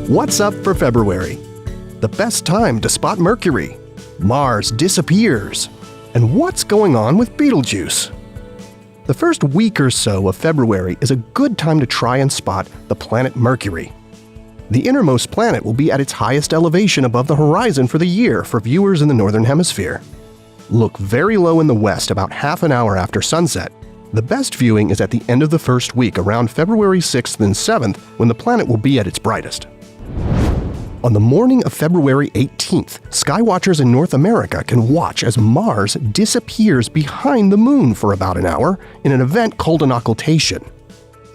What's up for February? The best time to spot Mercury. Mars disappears. And what's going on with Betelgeuse? The first week or so of February is a good time to try and spot the planet Mercury. The innermost planet will be at its highest elevation above the horizon for the year for viewers in the Northern Hemisphere. Look very low in the west about half an hour after sunset. The best viewing is at the end of the first week around February 6th and 7th when the planet will be at its brightest. On the morning of February 18th, skywatchers in North America can watch as Mars disappears behind the Moon for about an hour in an event called an occultation.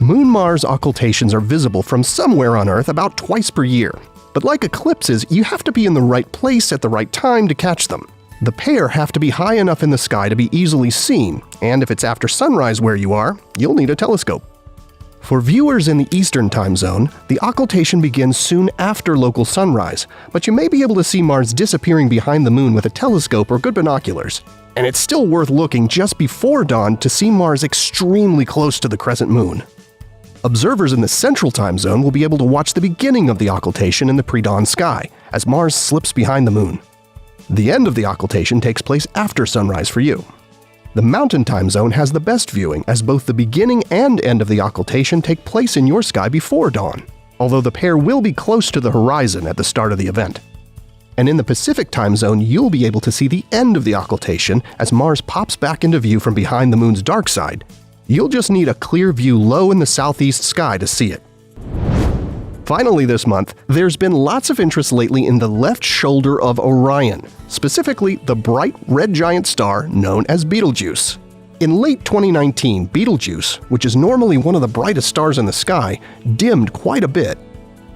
Moon-Mars occultations are visible from somewhere on Earth about twice per year. But like eclipses, you have to be in the right place at the right time to catch them. The pair have to be high enough in the sky to be easily seen, and if it's after sunrise where you are, you'll need a telescope. For viewers in the Eastern time zone, the occultation begins soon after local sunrise, but you may be able to see Mars disappearing behind the Moon with a telescope or good binoculars. And it's still worth looking just before dawn to see Mars extremely close to the crescent Moon. Observers in the Central time zone will be able to watch the beginning of the occultation in the pre-dawn sky, as Mars slips behind the Moon. The end of the occultation takes place after sunrise for you. The Mountain time zone has the best viewing, as both the beginning and end of the occultation take place in your sky before dawn, although the pair will be close to the horizon at the start of the event. And in the Pacific time zone, you'll be able to see the end of the occultation as Mars pops back into view from behind the Moon's dark side. You'll just need a clear view low in the southeast sky to see it. Finally this month, there's been lots of interest lately in the left shoulder of Orion, specifically the bright red giant star known as Betelgeuse. In late 2019, Betelgeuse, which is normally one of the brightest stars in the sky, dimmed quite a bit.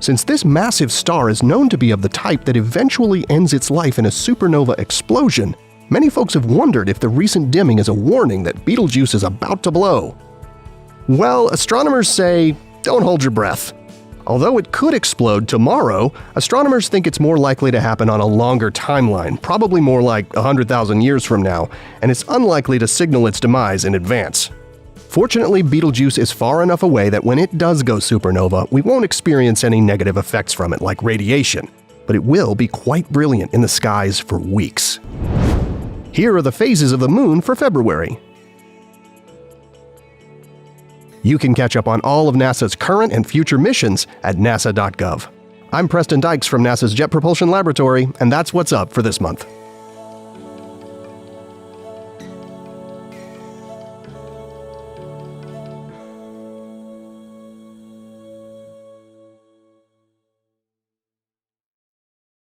Since this massive star is known to be of the type that eventually ends its life in a supernova explosion, many folks have wondered if the recent dimming is a warning that Betelgeuse is about to blow. Well, astronomers say, don't hold your breath. Although it could explode tomorrow, astronomers think it's more likely to happen on a longer timeline, probably more like 100,000 years from now, and it's unlikely to signal its demise in advance. Fortunately, Betelgeuse is far enough away that when it does go supernova, we won't experience any negative effects from it like radiation, but it will be quite brilliant in the skies for weeks. Here are the phases of the Moon for February. You can catch up on all of NASA's current and future missions at nasa.gov. I'm Preston Dykes from NASA's Jet Propulsion Laboratory, and that's what's up for this month.